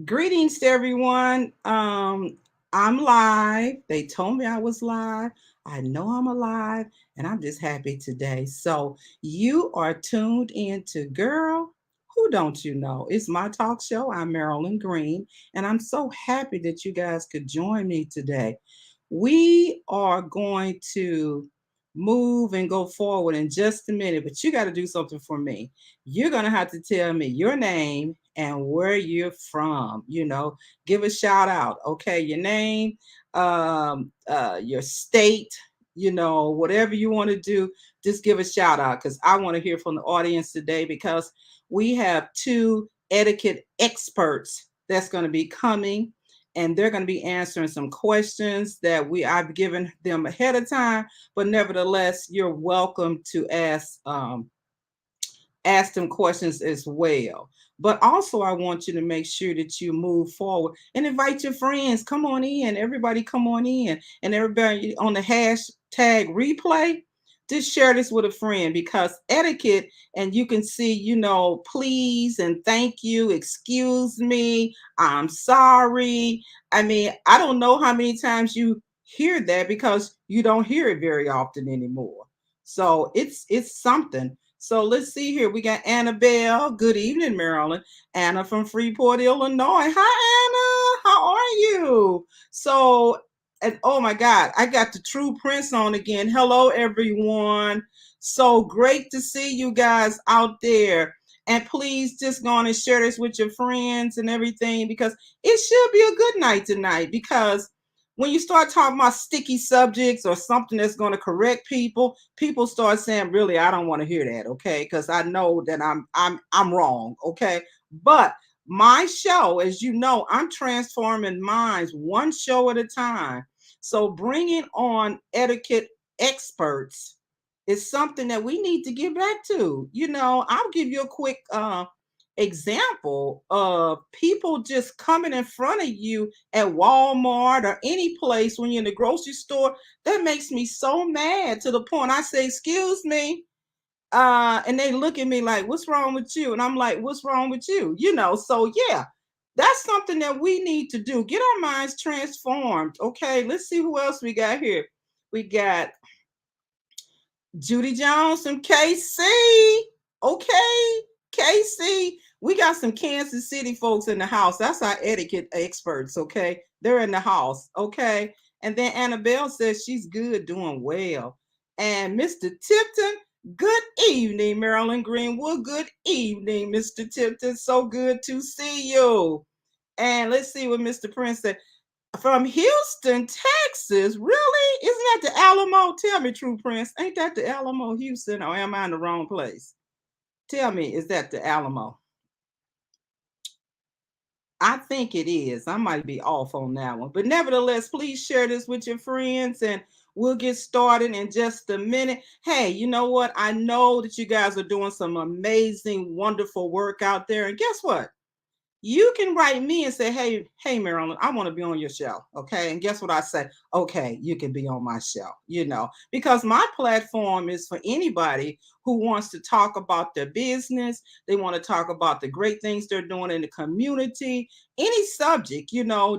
Greetings to everyone. I'm live. They told me I was live. I know I'm alive, and I'm just happy today. So you are tuned in to Girl. Who don't you know? It's my talk show. I'm Marilyn Green, and I'm so happy that you guys could join me today. We are going to move and go forward in just a minute, but you got to do something for me. You're going to have to tell me your name and where you're from. Give a shout out. Okay, your name, your state, whatever you want to do, just give a shout out because I want to hear from the audience today because we have two etiquette experts that's going to be coming and they're going to be answering some questions that I've given them ahead of time, but nevertheless, you're welcome to ask them questions as well. But also, I want you to make sure that you move forward and invite your friends. Come on in. Everybody, come on in. And everybody on the hashtag replay, just share this with a friend because etiquette, and you can see, please and thank you, excuse me, I'm sorry. I mean, I don't know how many times you hear that because you don't hear it very often anymore. So it's something. So let's see here. We got Annabelle. Good evening, Maryland. Anna from Freeport, Illinois. Hi, Anna. How are you? So, and oh my God, I got the True Prince on again. Hello, everyone. So great to see you guys out there. And please just go on and share this with your friends and everything because it should be a good night tonight because when you start talking about sticky subjects or something that's going to correct people start saying, "Really, I don't want to hear that." Okay, because I know that I'm wrong. Okay, but my show, as you know, I'm transforming minds one show at a time. So bringing on etiquette experts is something that we need to get back to. I'll give you a quick example of people just coming in front of you at Walmart or any place when you're in the grocery store. That makes me so mad to the point I say, "Excuse me." And they look at me like, "What's wrong with you?" And I'm like, "What's wrong with you?" So yeah, that's something that we need to do. Get our minds transformed. Okay, let's see who else we got here. We got Judy Jones from KC. Okay, KC. We got some Kansas City folks in the house. That's our etiquette experts. Okay, they're in the house. Okay, and then Annabelle says she's good, doing well. And Mr. Tipton, good evening, Marilyn Greenwood. Good evening, Mr. Tipton. So good to see you. And let's see what Mr. Prince said from Houston, Texas. Really? Isn't that the Alamo? Tell me, True Prince. Ain't that the Alamo, Houston, or am I in the wrong place? Tell me, is that the Alamo? I think it is. I might be off on that one. But nevertheless, please share this with your friends and we'll get started in just a minute. Hey, you know what? I know that you guys are doing some amazing, wonderful work out there. And guess what? You can write me and say, hey, Marilyn, I want to be on your show. Okay. And guess what I say? Okay, you can be on my show, because my platform is for anybody who wants to talk about their business. They want to talk about the great things they're doing in the community, any subject,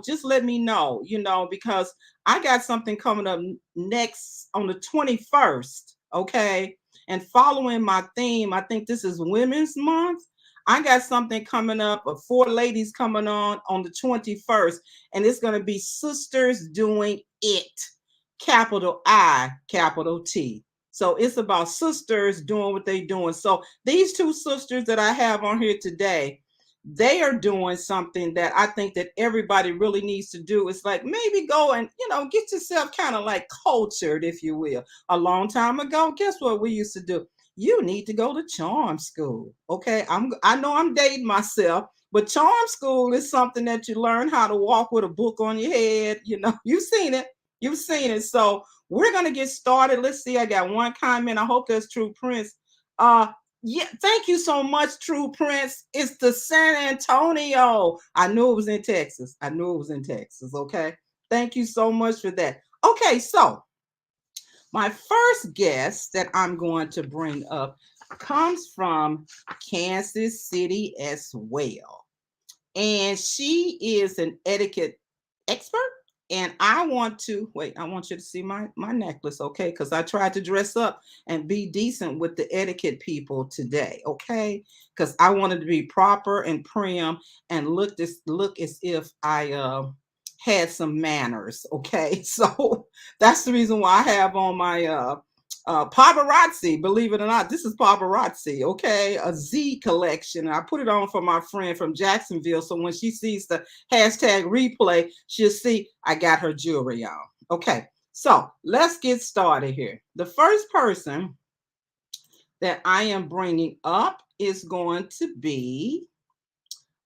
just let me know, because I got something coming up next on the 21st. Okay. And following my theme, I think this is Women's Month. I got something coming up, four ladies coming on the 21st, and it's going to be Sisters Doing It, capital I, capital T. So it's about sisters doing what they're doing. So these two sisters that I have on here today, they are doing something that I think that everybody really needs to do. It's like maybe go and, get yourself kind of like cultured, if you will. A long time ago, guess what we used to do? You need to go to charm school. Okay. I know I'm dating myself, but charm school is something that you learn how to walk with a book on your head. You've seen it. You've seen it. So we're gonna get started. Let's see. I got one comment. I hope that's True Prince. Yeah, thank you so much, True Prince. It's the San Antonio. I knew it was in Texas. I knew it was in Texas. Okay. Thank you so much for that. Okay, so my first guest that I'm going to bring up comes from Kansas City as well. and she is an etiquette expert. And I want to wait. I want you to see my necklace, okay? Because I tried to dress up and be decent with the etiquette people today, okay? Because I wanted to be proper and prim and look as if I had some manners, okay? So that's the reason why I have on my paparazzi. Believe it or not, this is paparazzi, okay? A Z collection. And I put it on for my friend from Jacksonville, so when she sees the hashtag replay, she'll see I got her jewelry on. Okay, so let's get started here. The first person that I am bringing up is going to be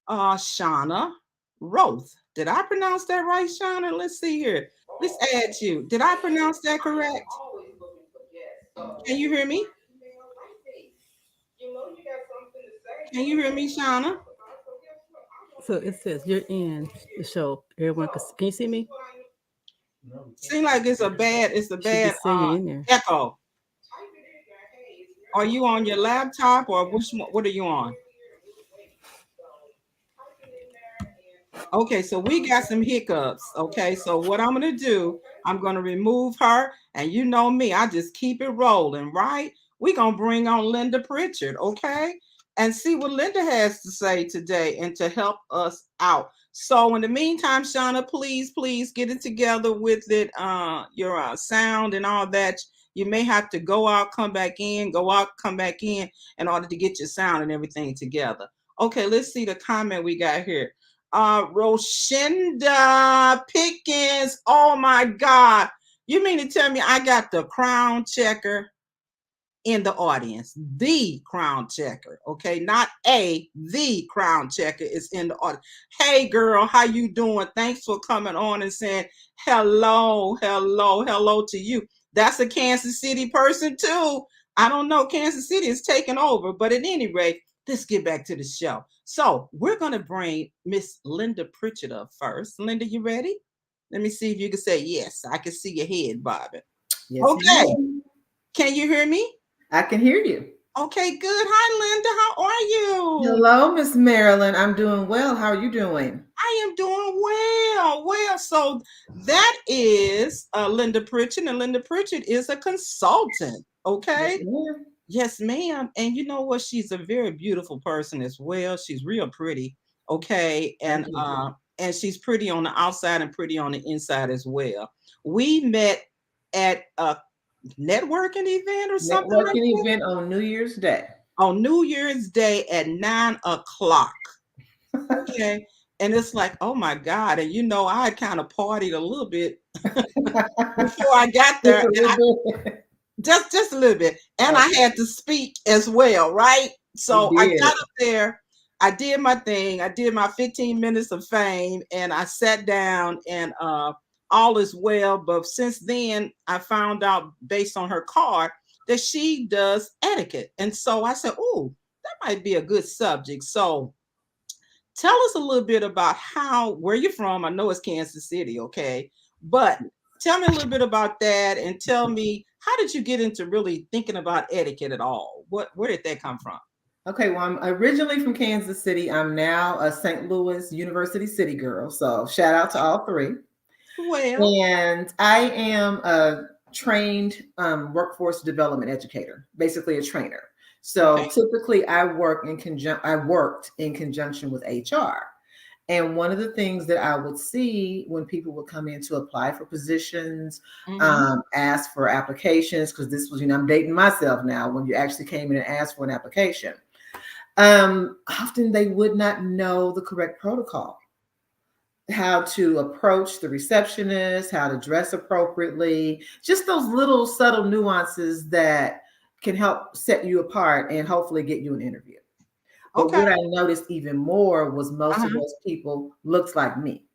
Shauna Roth. Did I pronounce that right, Shauna? Let's see here. Let's add you. Did I pronounce that correct? Can you hear me? Can you hear me, Shauna? So it says you're in the show. Everyone can you see me? Seems like it's a Should be bad saying you're in there. echo. Are you on your laptop or what are you on? Okay, so we got some hiccups. Okay, so what I'm gonna do, I'm gonna remove her, and you know me, I just keep it rolling, right? We're gonna bring on Linda Pritchard, okay, and see what Linda has to say today and to help us out. So in the meantime, Shauna, please get it together with it, your sound and all that. You may have to go out, come back in, go out, come back in order to get your sound and everything together. Okay, let's see the comment we got here. Roshinda Pickens. Oh my God. You mean to tell me I got the crown checker in the audience? The crown checker, okay? Not the crown checker is in the audience. Hey girl, how you doing? Thanks for coming on and saying hello to you. That's a Kansas City person too. I don't know. Kansas City is taking over, but at any rate, let's get back to the show. So we're going to bring Miss Linda Pritchard up first. Linda, you ready? Let me see if you can say yes. I can see your head bobbing. Yes, Okay. ma'am. Can you hear me? I can hear you. Okay, good. Hi, Linda. How are you? Hello, Miss Marilyn. I'm doing well. How are you doing? I am doing well. Well, so that is Linda Pritchard, and Linda Pritchard is a consultant. Yes, Okay. ma'am. Yes, ma'am. And you know what? She's a very beautiful person as well. She's real pretty. Okay. Thank you. And she's pretty on the outside and pretty on the inside as well. We met at a networking event or something like Networking that event on New Year's Day. on New Year's Day at 9 o'clock. Okay. And it's like, oh my God. And you know, I kind of partied a little bit before I got Just there. a And I little bit. just a little bit. And I Okay. had to speak as well, right? You So I did. got up there, I did my thing, I did my 15 minutes of fame, and I sat down and all is well. But since then, I found out based on her card that she does etiquette. And so I said, oh, that might be a good subject. So tell us a little bit about where you're from. I know it's Kansas City, okay? But tell me a little bit about that and tell me how did you get into really thinking about etiquette at all? Where did that come from? Okay, well, I'm originally from Kansas City. I'm now a St. Louis University City girl. So shout out to all three. Well, And I am a trained workforce development educator, basically a trainer. So okay. typically, I worked in conjunction with HR. And one of the things that I would see when people would come in to apply for positions, Mm-hmm. ask for applications, because this was, I'm dating myself now. When you actually came in and asked for an application, often they would not know the correct protocol, how to approach the receptionist, how to dress appropriately, just those little subtle nuances that can help set you apart and hopefully get you an interview. But Okay. what I noticed even more was most of Uh-huh. those people looked like me.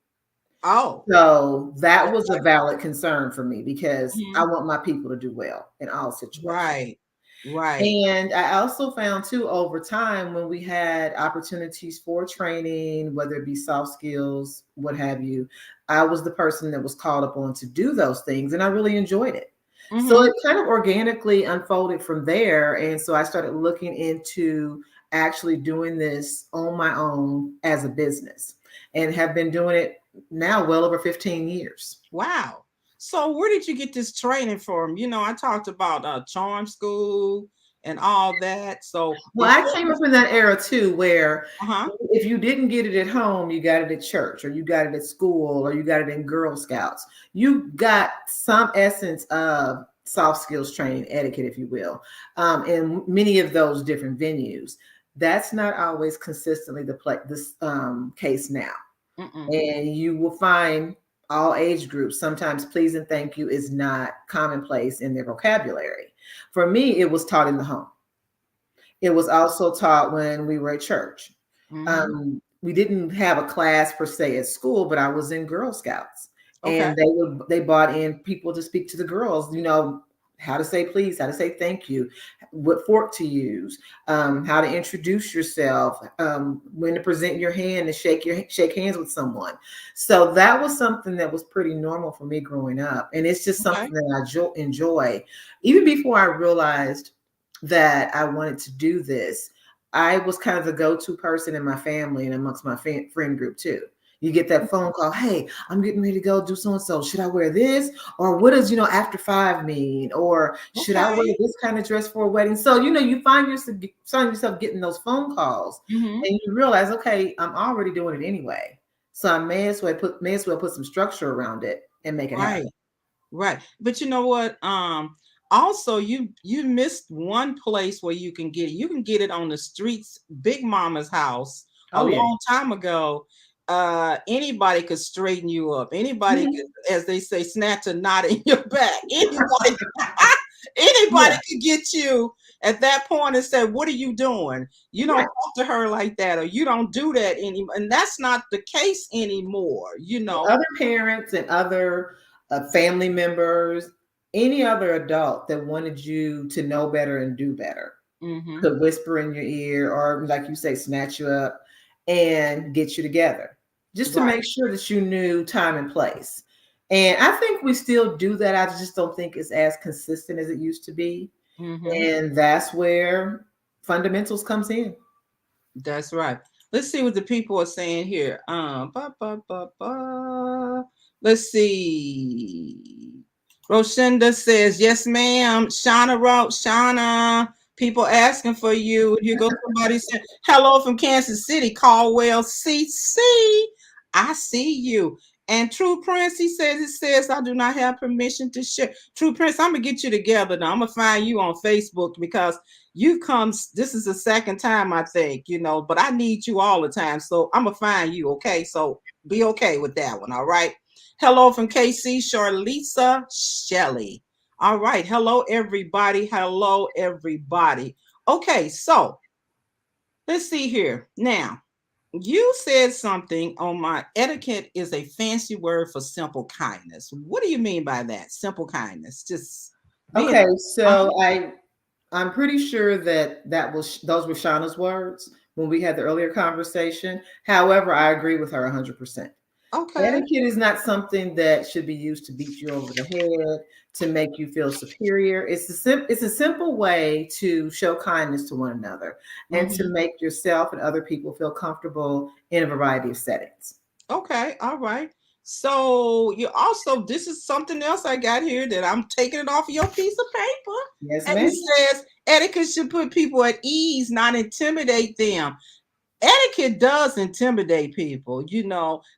Oh, So that was a okay. valid concern for me because I Mhm. want my people to do well in all situations. Right. Right. And I also found too over time when we had opportunities for training, whether it be soft skills, what have you, I was the person that was called upon to do those things and I really enjoyed it. So Mm-hmm. it kind of organically unfolded from there. And so I started looking into actually doing this on my own as a business and have been doing it now well over 15 years. Wow. So where did you get this training from? I talked about charm school and all that. So Well, I before came you, up in that era too, where uh-huh. if you didn't get it at home, you got it at church, or you got it at school, or you got it in Girl Scouts. You got some essence of soft skills training, etiquette, if you will, in many of those different venues. That's not always consistently this case now, Mm-mm. and you will find all age groups. Sometimes please and thank you is not commonplace in their vocabulary. For me, it was taught in the home. It was also taught when we were at church. Mm-hmm. We didn't have a class per se at school, but I was in Girl Scouts, Okay. and they brought in people to speak to the girls. How to say please, how to say thank you, what fork to use, how to introduce yourself, when to present your hand and shake hands with someone. So that was something that was pretty normal for me growing up, and it's just Okay. something that I enjoy. Even before I realized that I wanted to do this, I was kind of the go-to person in my family and amongst my friend group too. You get that phone call, hey, I'm getting ready to go do so and so. Should I wear this? Or what does, after five mean? Or should I wear Okay. this kind of dress for a wedding? So, you find yourself getting those phone calls, Mm-hmm. and you realize, okay, I'm already doing it anyway. So I may as well put some structure around it and make it Right. happen. Right. But you know what? Also you missed one place where you can get it. You can get it on the streets, Big Mama's house a Oh yeah. long time ago. Anybody could straighten you up. Anybody could, Mhm. as they say, snatch a knot in your back. Anybody anybody Yeah. could get you at that point and say, what are you doing? You don't Right. talk to her like that, or you don't do that anymore. And that's not the case anymore. Other parents and other family members, any other adult that wanted you to know better and do better Mm-hmm. could whisper in your ear or, like you say, snatch you up and get you together just to Right. make sure that you knew time and place. And I think we still do that. I just don't think it's as consistent as it used to be. Mm-hmm. And that's where fundamentals comes in. That's right. Let's see what the people are saying here. Ba, ba, ba, ba. Let's see. Roshinda says, yes, ma'am. Shauna wrote, Shauna, people asking for you. You go, somebody said, hello from Kansas City, Caldwell, CC. I see you. And True Prince, it says, I do not have permission to share. True Prince, I'm going to get you together now. I'm going to find you on Facebook because you come, this is the second time, I think, but I need you all the time. So I'm going to find you. Okay. So be okay with that one. All right. Hello from KC, Charlisa Shelley. All right. Hello, everybody. Hello, everybody. Okay. So let's see here. Now, you said something on my etiquette is a fancy word for simple kindness. What do you mean by that? Simple kindness. Just being. Okay, Uh-huh. so I'm pretty sure that those were Shauna's words when we had the earlier conversation. However, I agree with her 100%. Okay. Etiquette is not something that should be used to beat you over the head, to make you feel superior. It's a simple way to show kindness to one another and to Mm-hmm. make yourself and other people feel comfortable in a variety of settings. Okay, all right. So you also, this is something else I got here that I'm taking it off of your piece of paper. Yes, And ma'am. it says etiquette should put people at ease, not intimidate them. Etiquette does intimidate people,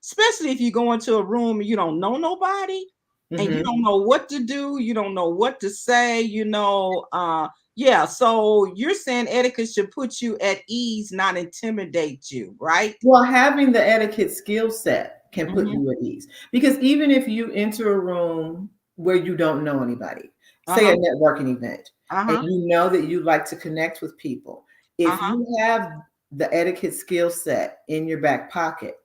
especially if you go into a room and you don't know nobody and you Hmm. don't know what to do, you don't know what to say, yeah. So you're saying etiquette should put you at ease, not intimidate you, right? Well, having the etiquette skill set can put Mm-hmm. you at ease because even if you enter a room where you don't know anybody, say Uh-huh. a networking event, and Uh-huh. you know that you like to connect with people, if Uh-huh. you have the etiquette skill set in your back pocket,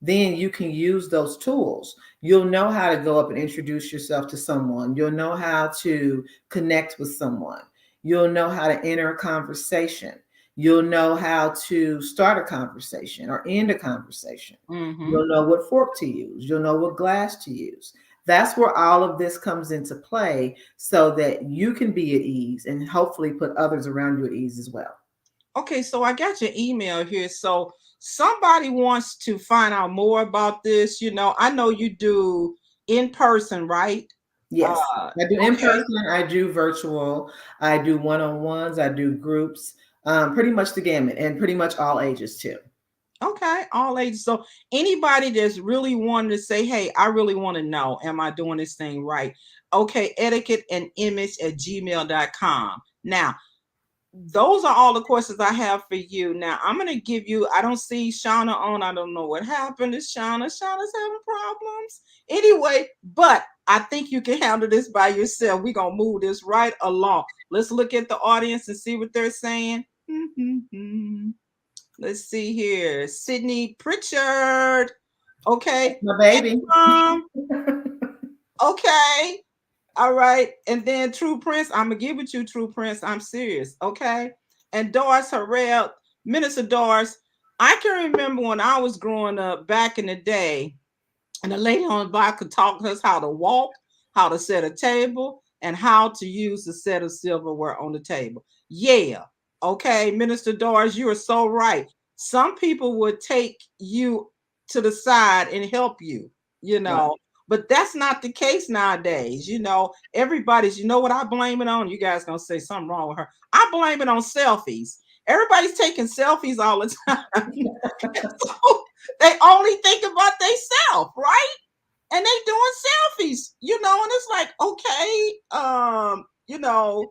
then you can use those tools. You'll know how to go up and introduce yourself to someone. You'll know how to connect with someone. You'll know how to enter a conversation. You'll know how to start a conversation or end a conversation. Mm-hmm. You'll know what fork to use. You'll know what glass to use. That's where all of this comes into play so that you can be at ease and hopefully put others around you at ease as well. Okay, so I got your email here. So somebody wants to find out more about this. I know you do in person, right? Yes, Uh, I do in okay, person, I do virtual, I do one-on-ones, I do groups, pretty much the gamut, and pretty much all ages too. okay, all ages. So anybody that's really wanting to say, hey, I really want to know, am I doing this thing right? Okay, etiquette and image at gmail.com. Now, those are all the questions I have for you. Now I'm gonna give you. I don't see Shauna on. I don't know what happened to Shauna. Shauna's having problems. Anyway, but I think you can handle this by yourself. We're gonna move this right along. Let's look at the audience and see what they're saying. Let's see here. Sydney Pritchard. Okay. My baby. Okay. All right. And then True Prince, I'm going to give it you, True Prince. I'm serious. Okay. And Doris Harrell, Minister Doris, I can remember when I was growing up back in the day, and the lady on the block could talk to us how to walk, how to set a table, and how to use the set of silverware on the table. Yeah. Okay. Minister Doris, you are so right. Some people would take you to the side and help you, you Right. know, but that's not the case nowadays. Everybody's, what I blame it on? You guys gonna say something wrong with her. I blame it on selfies. Everybody's taking selfies all the time. So they only think about themselves, right? And they doing selfies, and it's like, okay, you know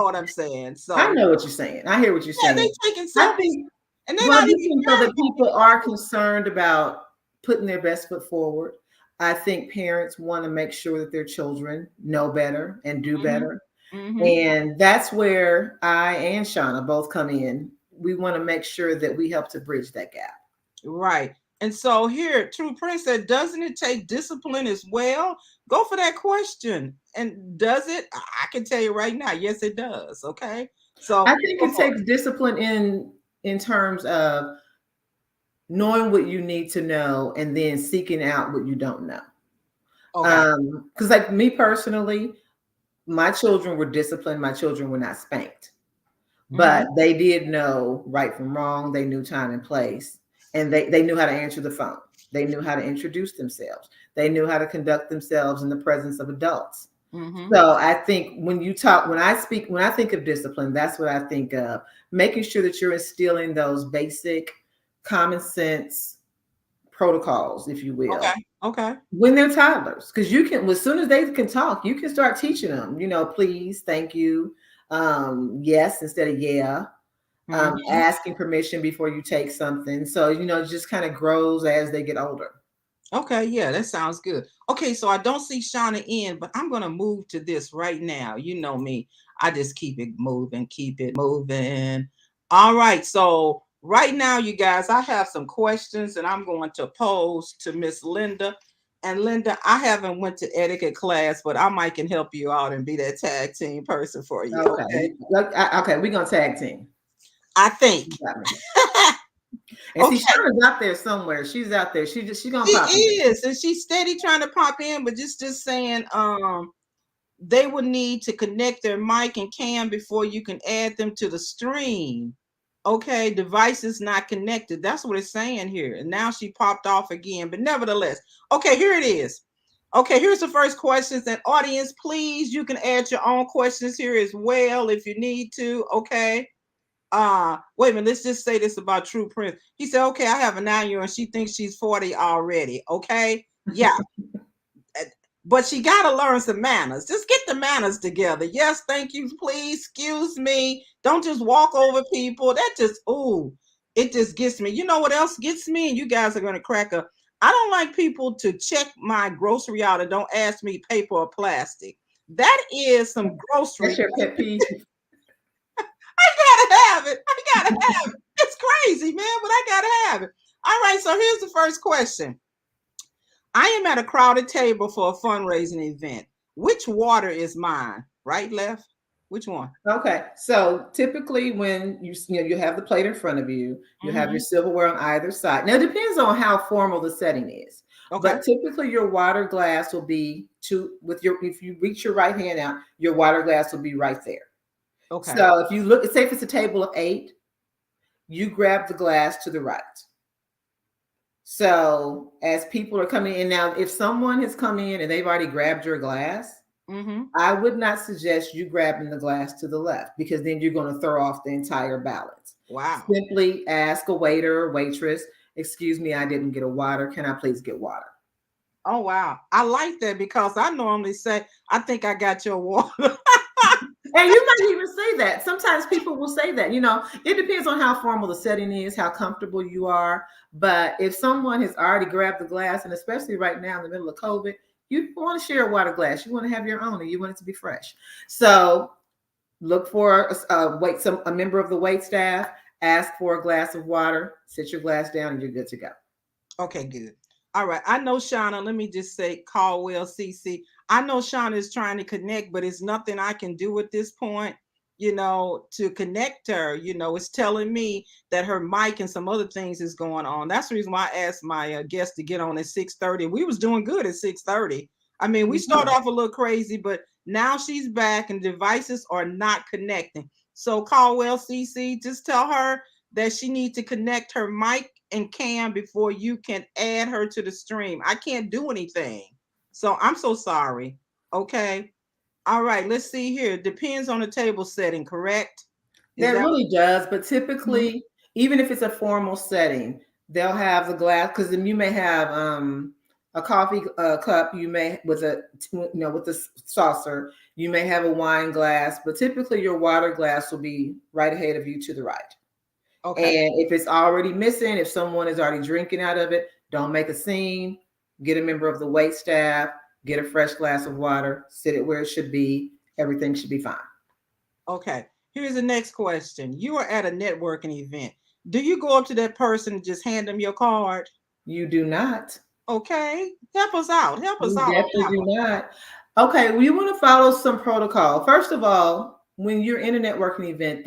what I'm saying. I So know what you're saying. I hear what you're yeah, they saying. taking I selfies think, and they're well, I not do even think though caring that about people are people. concerned about putting their best foot forward. I think parents want to make sure that their children know better and do Mm-hmm. better. Mm-hmm. And that's where I and Shauna both come in. We want to make sure that we help to bridge that gap. Right. And so here, True Prince said, doesn't it take discipline as well? Go for that question. And does it? I can tell you right now, yes, it does. Okay. So I think go it for takes discipline in terms of knowing what you need to know and then seeking out what you don't know. it. Okay. Because like me personally, my children were disciplined, my children were not spanked. Mm-hmm. But they did know right from wrong. They knew time and place, and they knew how to answer the phone. They knew how to introduce themselves. They knew how to conduct themselves in the presence of adults. Mm-hmm. So I think when I think of discipline, that's what I think of. Making sure that you're instilling those basic common sense protocols, if you Okay. will, Okay. when they're toddlers, because you can, as soon as they can talk, you can start teaching them, please, thank you, yes instead of yeah, Mm-hmm. asking permission before you take something. So, it just kind of grows as they get older. Okay, yeah, that sounds good. Okay, so I don't see Shauna in, but I'm gonna move to this right now. You know me, I just keep it moving, keep it moving. All right, so right now, you guys, I have some questions and I'm going to pose to Miss Linda. And Linda, I haven't went to etiquette class, but I might can help you out and be that tag team person for you. Okay, Okay, we're gonna tag team. I think. You got me. And see, Okay. Shauna's out there somewhere. She's out there. She's gonna She pop in. is, and she's steady trying to pop in, but just saying, they would need to connect their mic and cam before you can add them to the stream. Okay, device is not connected. That's what it's saying here. And now she popped off again, but nevertheless, okay, here it is. Okay, here's the first questions. And audience, please, you can add your own questions here as well if you need to. Okay. Wait a minute, let's just say this about True Prince. He said, okay, I have a 9-year-old and she thinks she's 40 already. Okay. Yeah. But she got to learn some manners. Just get the manners together. Yes, thank you, please, excuse me. Don't just walk over people. That just, ooh, it just gets me. You know what else gets me? And you guys are going to crack up. I don't like people to check my grocery out and don't ask me paper or plastic. That is some That's grocery. your pet peeve. I gotta have it. I gotta have it. It's crazy, man, but I gotta have it. All right, so here's the first question. I am at a crowded table for a fundraising event. Which water is mine? Right, left? Which one? Okay, so typically when you have the plate in front of you, you have your Mm-hmm. silverware on either side. Now it depends on how formal the setting is, Okay. but typically your water glass will be if you reach your right hand out, your water glass will be right there. Okay. So if you look, say if it's a table of 8, you grab the glass to the right. So as people are coming in now, if someone has come in and they've already grabbed your glass, Mm-hmm. I would not suggest you grabbing the glass to the left because then you're going to throw off the entire balance. Wow. Simply ask a waiter or waitress, excuse me, I didn't get a water. Can I please get water? Oh wow. I like that because I normally say, I think I got your water. And you might even say that. Sometimes people will say that. It depends on how formal the setting is, how comfortable you are. But if someone has already grabbed the glass, and especially right now in the middle of COVID, you want to share a water glass. You want to have your own, and you want it to be fresh. So look for a member of the wait staff. Ask for a glass of water. Sit your glass down, and you're good to go. Okay, good. All right. I know Shauna, let me just say Caldwell CC. I know Shauna is trying to connect, but it's nothing I can do at this point, to connect her. It's telling me that her mic and some other things is going on. That's the reason why I asked my guest to get on at 6:30. We was doing good at 6:30. I mean, we started off a little crazy, but now she's back and devices are not connecting. So Caldwell CC, just tell her that she needs to connect her mic and cam before you can add her to the stream. I can't do anything. So I'm so sorry. Okay. All right. Let's see here. Depends on the table setting, correct? Is That that really does, but Mhm. typically, even if it's a formal setting, they'll have the glass because then you may have a coffee cup. You may with a saucer. You may have a wine glass, but typically your water glass will be right ahead of you to the right. Okay. And if it's already missing, if someone is already drinking out of it, don't make a scene. Get a member of the wait staff. Get a fresh glass of water. Sit it where it should be. Everything should be fine. Okay. Here's the next question. You are at a networking event. Do you go up to that person and just hand them your card? You do not. Okay. Help us out. Help us You out on definitely that do one. not. Okay, well, you want to follow some protocol. First of all, when you're in a networking event,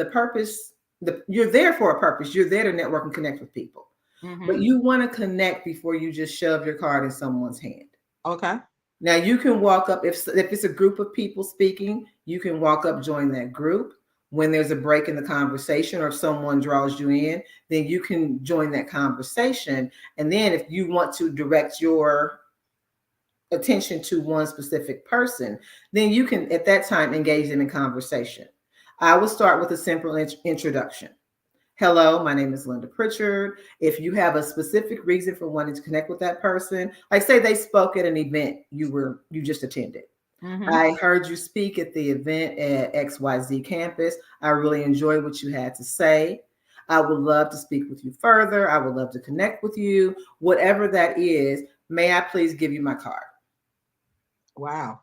you're there for a purpose. You're there to network and connect with people. But Mm-hmm. you want to connect before you just shove your card in someone's hand. Okay. Now you can walk up if it's a group of people speaking, you can walk up, join that group. When there's a break in the conversation or if someone draws you in, then you can join that conversation. And then if you want to direct your attention to one specific person, then you can at that time engage them in conversation. I will start with a simple introduction. Hello, my name is Linda Pritchard. If you have a specific reason for wanting to connect with that person, like say they spoke at an event you just attended. Mm-hmm. I heard you speak at the event at XYZ campus. I really enjoyed what you had to say. I would love to speak with you further. I would love to connect with you. Whatever that is, may I please give you my card? Wow.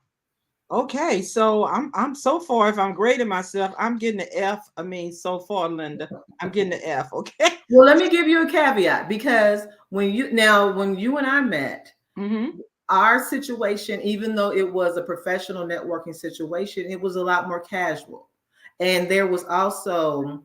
Okay, so I'm so far, if I'm grading myself, I'm getting an F. I mean, so far, Linda, I'm getting an F. Okay. Well, let me give you a caveat because when you and I met, Mm-hmm. our situation, even though it was a professional networking situation, it was a lot more casual. And there was also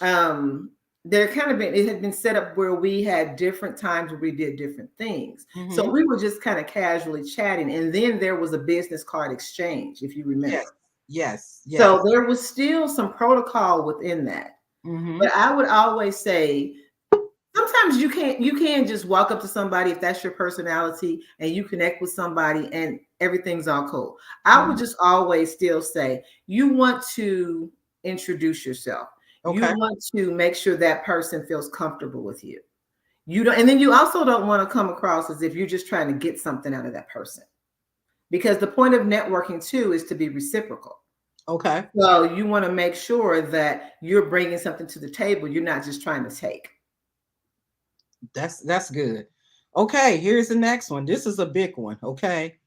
um it had been set up where we had different times where we did different things. So Mm-hmm. we were just kind of casually chatting. And then there was a business card exchange, if you Yes. remember. Yes. So Yes. there was still some protocol within that. Mm-hmm. But I would always say sometimes you can just walk up to somebody if that's your personality and you connect with somebody and everything's all cool. I would Mm-hmm. just always still say you want to introduce yourself. You Okay. want to make sure that person feels comfortable with you. You don't, and then you also don't want to come across as if you're just trying to get something out of that person. Because the point of networking too is to be reciprocal. Okay. So you want to make sure that you're bringing something to the table. You're not just trying to take. That's good. Okay, here's the next one. This is a big one. Okay.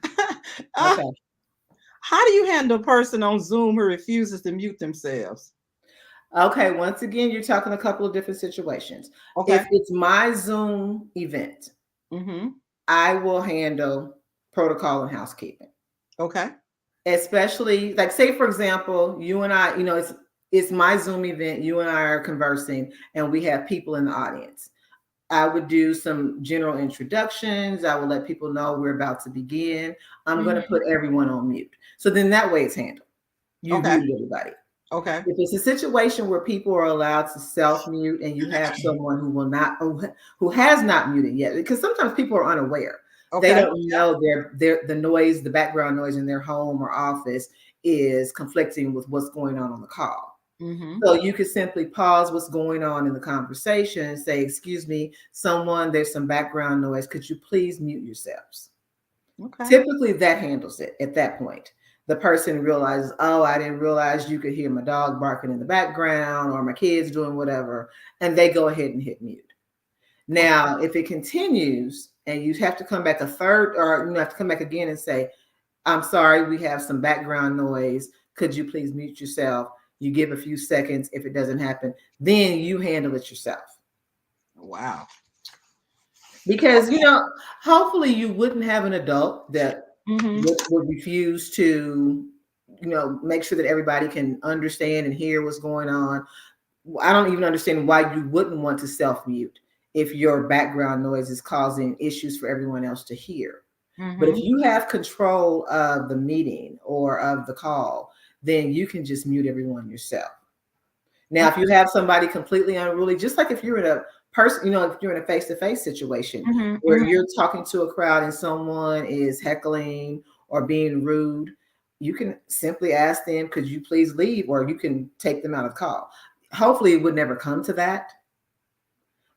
uh, Okay. how do you handle a person on Zoom who refuses to mute themselves? Okay, once again, you're talking a couple of different situations. Okay. If it's my Zoom event, Mm-hmm. I will handle protocol and housekeeping. Okay. Especially like say for example, you and I, it's my Zoom event, you and I are conversing and we have people in the audience. I would do some general introductions. I will let people know we're about to begin. I'm going to Mm-hmm. put everyone on mute. So then that way it's handled. You've Okay. muted everybody. Okay. If it's a situation where people are allowed to self-mute and you have someone who will not, who has not muted yet, because sometimes people are unaware. They Okay. don't know the noise, the background noise in their home or office is conflicting with what's going on the call. Mm-hmm. So you could simply pause what's going on in the conversation and say, excuse me, someone, there's some background noise. Could you please mute yourselves? Okay. Typically that handles it at that point. The person realizes, oh, I didn't realize you could hear my dog barking in the background or my kids doing whatever, and they go ahead and hit mute. Now, if it continues and you have to come back a third, or you have to come back again and say, I'm sorry, we have some background noise. Could you please mute yourself? You give a few seconds. If it doesn't happen, then you handle it yourself. Wow. Because, hopefully you wouldn't have an adult that Mm-hmm. would refuse to, make sure that everybody can understand and hear what's going on. I don't even understand why you wouldn't want to self-mute if your background noise is causing issues for everyone else to hear. But if Mm-hmm. you have control of the meeting or of the call, then you can just mute everyone yourself. Now, if you have somebody completely unruly, just like if you're in a person, if you're in a face-to-face situation Mm-hmm. where you're talking to a crowd and someone is heckling or being rude, you can simply ask them, could you please leave? Or you can take them out of the call. Hopefully it would never come to that.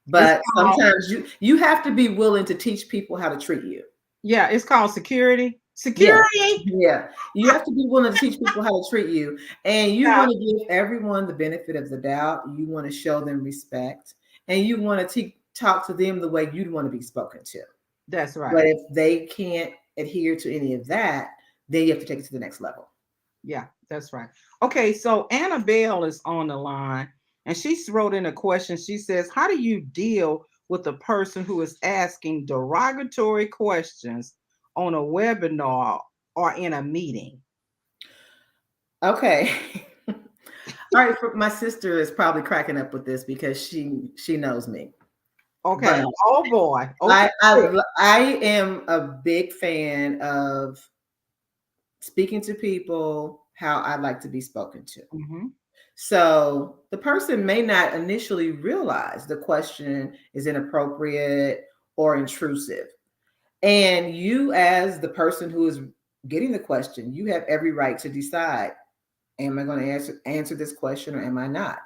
It's But called, sometimes you have to be willing to teach people how to treat you. yeah, it's called security. Yeah. Security. Yeah. You have to be willing to teach people how to treat you. And you Yeah, want to give everyone the benefit of the doubt. You want to show them respect. And you want to talk to them the way you'd want to be spoken to. that's right. But if they can't adhere to any of that, then you have to take it to the next level. Yeah, that's right. Okay, so Annabelle is on the line and she wrote in a question. She says, how do you deal with a person who is asking derogatory questions on a webinar or in a meeting? Okay. All right. My sister is probably cracking up with this because she knows me. But Okay. Oh boy. Okay. I am a big fan of speaking to people how I'd like to be spoken to. Mm-hmm. So the person may not initially realize the question is inappropriate or intrusive. And you, as the person who is getting the question, you have every right to decide, am I going to answer this question or am I not?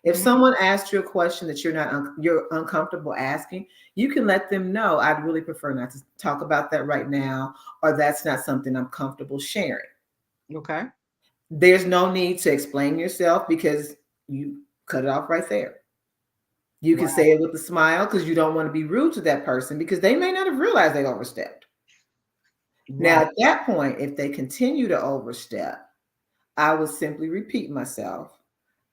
If Mm-hmm. someone asks you a question that you're uncomfortable asking, you can let them know, I'd really prefer not to talk about that right now, or that's not something I'm comfortable sharing. Okay. There's no need to explain yourself because you cut it off right there. You can Wow. say it with a smile because you don't want to be rude to that person because they may not have realized they overstepped. Now, Right. at that point, if they continue to overstep, I would simply repeat myself.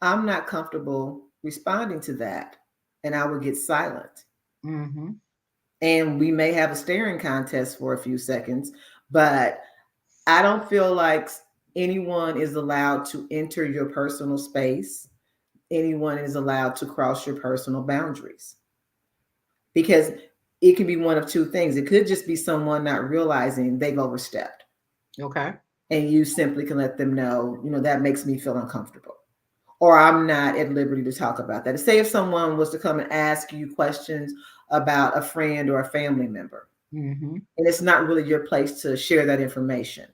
I'm not comfortable responding to that. And I would get silent. Mm-hmm. And we may have a staring contest for a few seconds, but I don't feel like anyone is allowed to enter your personal space. Anyone is allowed to cross your personal boundaries because it can be one of two things. It could just be someone not realizing they've overstepped. Okay. And you simply can let them know, that makes me feel uncomfortable. Or I'm not at liberty to talk about that. Say if someone was to come and ask you questions about a friend or a family member, Mm-hmm. and it's not really your place to share that information,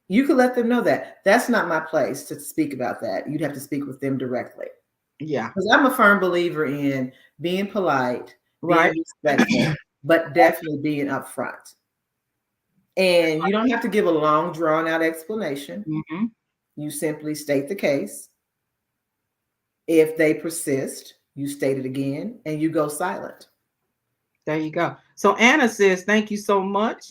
you could let them know that that's not my place to speak about that. You'd have to speak with them directly. Yeah. Because I'm a firm believer in being polite, being Right. respectful, but definitely being upfront. And you don't have to give a long, drawn out explanation. Mm-hmm. You simply state the case. If they persist, you state it again and you go silent. There you go. So Anna says, thank you so much.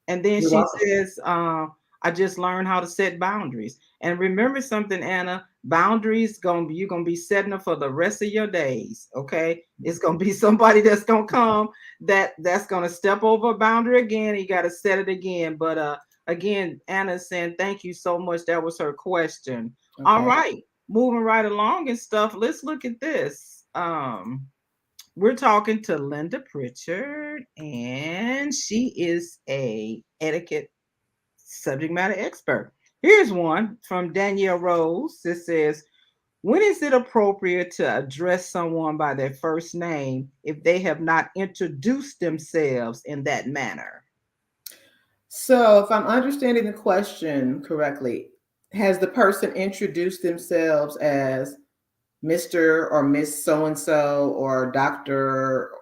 And then You're she welcome. says, I just learned how to set boundaries. And remember something, Anna, boundaries you're gonna be setting them for the rest of your days. Okay. It's gonna be somebody that's gonna come that's gonna step over a boundary again. You gotta set it again. But again, Anna's saying thank you so much. That was her question. All Okay. right, moving right along and stuff. Let's look at this. We're talking to Linda Pritchard, and she is a etiquette subject matter expert. Here's one from Danielle Rose. It says, when is it appropriate to address someone by their first name if they have not introduced themselves in that manner? So, if I'm understanding the question correctly, has the person introduced themselves as Mr. or Miss so and so or Doctor?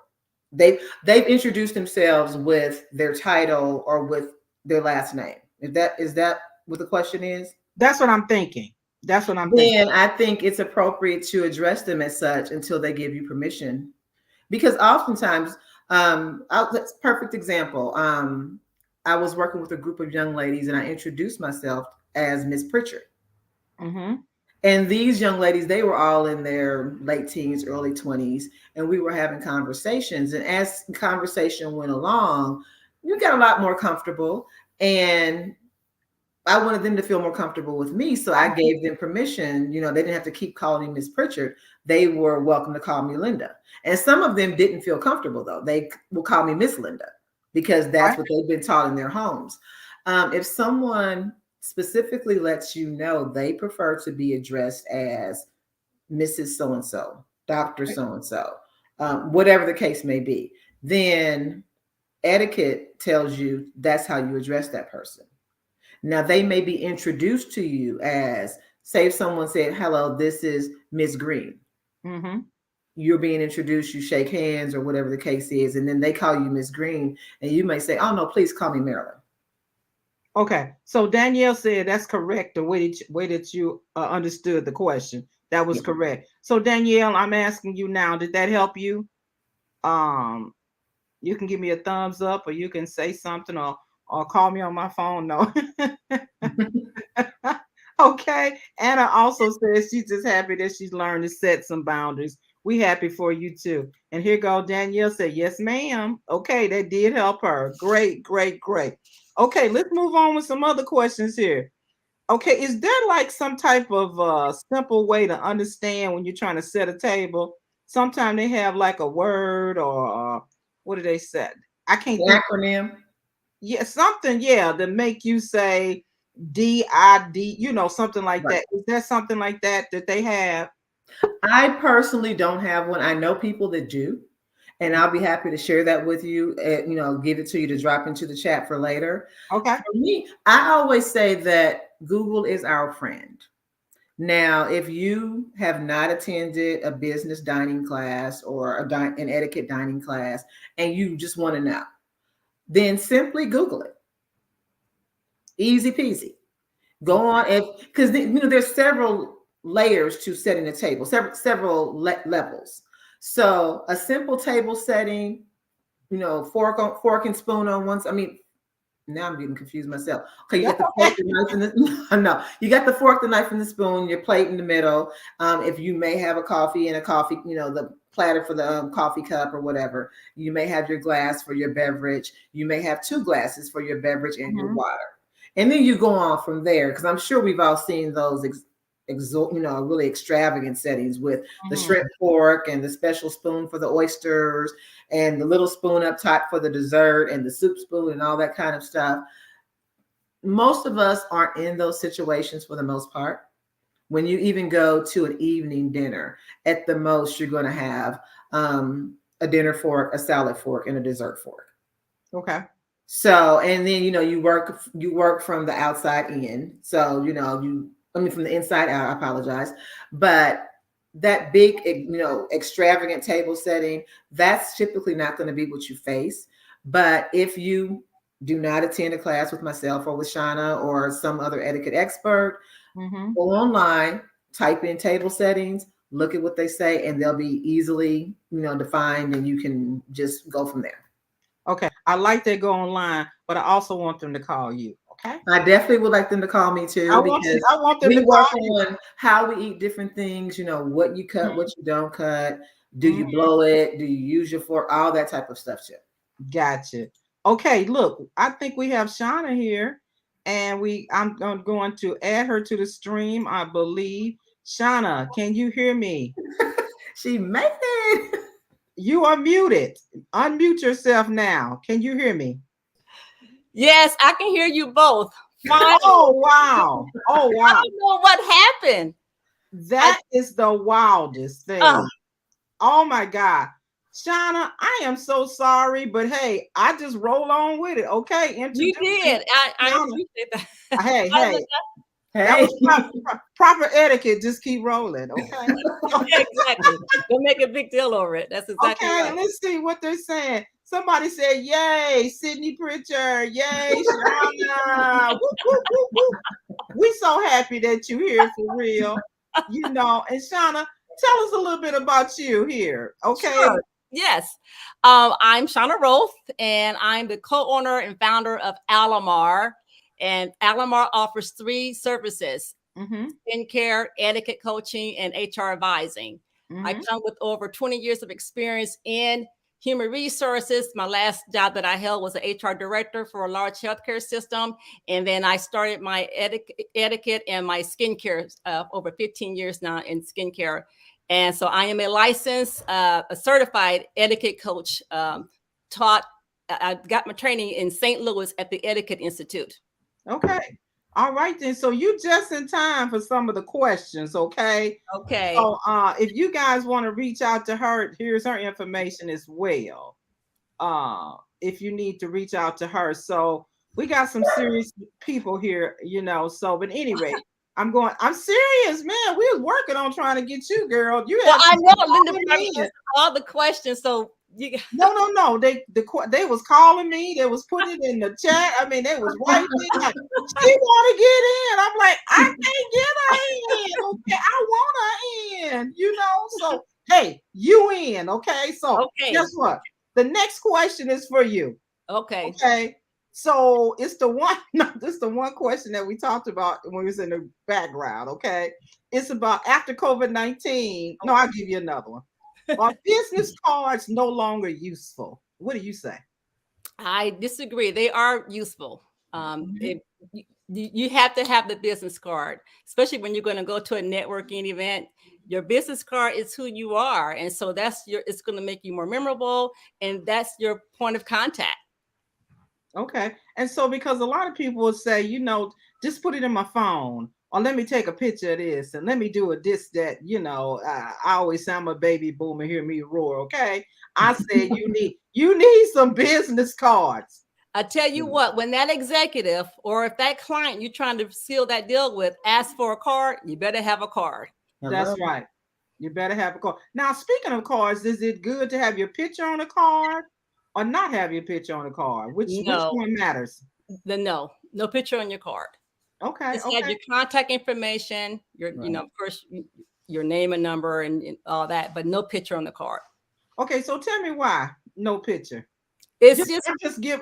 They've introduced themselves with their title or with their last name. Is that what the question is? That's what I'm thinking. That's what I'm thinking. Then I think it's appropriate to address them as such until they give you permission. Because oftentimes, that's a perfect example. I was working with a group of young ladies and I introduced myself as Miss Pritchard. Mm-hmm. And these young ladies, they were all in their late teens, early 20s, and we were having conversations. And as the conversation went along, you got a lot more comfortable. And I wanted them to feel more comfortable with me. So I gave them permission. They didn't have to keep calling me Miss Pritchard. They were welcome to call me Linda. And some of them didn't feel comfortable, though. They will call me Miss Linda because that's Right? what they've been taught in their homes. If someone specifically lets you know they prefer to be addressed as Mrs. So and so, Dr. So and so, whatever the case may be, then etiquette tells you that's how you address that person. Now, they may be introduced to you as, say, if someone said, hello, this is Miss Green. Mm-hmm. You're being introduced, you shake hands or whatever the case is, and then they call you Miss Green, and you may say, oh, no, please call me Marilyn. Okay. So Danielle said that's correct. The way that you understood the question, that was Yeah. correct. So Danielle, I'm asking you now, did that help you? Um, you can give me a thumbs up, or you can say something, or call me on my phone. No. Okay. Anna also says she's just happy that she's learned to set some boundaries. We happy for you too. And here go Danielle said, yes, ma'am. Okay, that did help her. Great, great, great. Okay, let's move on with some other questions here. Okay, is there like some type of simple way to understand when you're trying to set a table? Sometimes they have like a word, or what do they say? I can't The think. acronym. Yeah, something, yeah, that make you say DID, something like Right. that. Is there something like that they have? I personally don't have one. I know people that do, and I'll be happy to share that with you. Give it to you to drop into the chat for later. Okay. For me, I always say that Google is our friend. Now, if you have not attended a business dining class or an etiquette dining class, and you just want to know, then simply Google it. Easy peasy. Go on, because there's several layers to setting a table, several levels. So a simple table setting, fork and spoon on one. I mean, now I'm getting confused myself. Okay, you That's got the fork, okay. the knife, and the no, you got the fork, the knife, and the spoon. Your plate in the middle. If you may have a coffee and a coffee, the platter for the coffee cup or whatever. You may have your glass for your beverage. You may have two glasses for your beverage and your Mhm, water. And then you go on from there because I'm sure we've all seen those really extravagant settings with the mhm, shrimp fork and the special spoon for the oysters and the little spoon up top for the dessert and the soup spoon and all that kind of stuff. Most of us aren't in those situations for the most part. When you even go to an evening dinner, at the most, you're going to have a dinner fork, a salad fork, and a dessert fork. okay. So, and then you work from the outside in. So, from the inside out, I apologize. But that big, extravagant table setting, that's typically not going to be what you face. But if you do not attend a class with myself or with Shauna or some other etiquette expert, Mhm. go online, type in table settings, look at what they say, and they'll be easily, defined, and you can just go from there. Okay. I like that go online, but I also want them to call you. Okay. I definitely would like them to call me too because I want them to we call work you. on how we eat different things, what you cut, what you don't cut. Do Mhm. you blow it? Do you use your fork? All that type of stuff too. Gotcha. Okay, look, I think we have Shauna here, and I'm going to add her to the stream, I believe. Shauna, can you hear me? She made it. You are muted. Unmute yourself now. Can you hear me? Yes, I can hear you both. Finally, Oh wow. Oh I wow. don't know what happened. That is the wildest Uh, thing. Oh my God. Shauna, I am so sorry, but hey, I just roll on with it. Okay. you Introducing did. I Shauna. appreciate that. Hey, I hey, was that Hey. was proper etiquette. Just keep rolling. Okay. exactly. Don't make a big deal over it. That's exactly Okay, right. let's see what they're saying. Somebody said, "Yay, Sydney Pritchard! Yay, Shauna! Woo, woo, woo, woo. We so happy that you're here for real. You know, and Shauna, tell us a little bit about you here, okay? Sure. Yes. I'm Shauna Roth, and I'm the co-owner and founder of Alamar. And Alamar offers 3 services: Mm-hmm. skincare, etiquette coaching, and HR advising. I Mm-hmm. come with over 20 years of experience in human resources. My last job that I held was an HR director for a large healthcare system. And then I started my etiquette and my skincare over 15 years now in skincare. And so I am a licensed, a certified etiquette coach. Taught, I got my training in St. Louis at the Etiquette Institute. Okay. All right then. So you just in time for some of the questions, okay? Okay. So if you guys want to reach out to her, here's her information as well. If you need to reach out to her. So we got some serious people here, you know. So, but anyway, I'm serious, man. We was working on trying to get you, girl. You Well, had I know Linda calling probably me. answered all the questions, so you. No. They was calling me. They was putting it in the chat. I mean, they was writing it like she want to get in. I'm like, I can't get her in. Okay, I want her in. You know. So hey, you in? Okay. So Okay. guess what? The next question is for you. Okay. Okay. So it's the one, no, this is the one question that we talked about when we was in the background. Okay. It's about after COVID-19. No, I'll give you another one. Are business cards no longer useful? What do you say? I disagree. They are useful. Mhm. You have to have the business card, especially when you're going to go to a networking event. Your business card is who you are, and so it's going to make you more memorable, and that's your point of contact. Okay. And so because a lot of people will say, you know, just put it in my phone or let me take a picture of this and let me do a this, that, you know, I always sound a baby boomer, hear me roar. Okay. I said you need some business cards. I tell you what, when that executive or if that client you're trying to seal that deal with asks for a card, you better have a card. That's Hello. right. You better have a card. Now, speaking of cards, is it good to have your picture on a card or not have your picture on a card? Which No, one matters? no picture on your card. Okay, Just have okay, your contact information, Right. of course, your name and number and all that, but no picture on the card. okay. So tell me why no picture. It's Just just I'm just give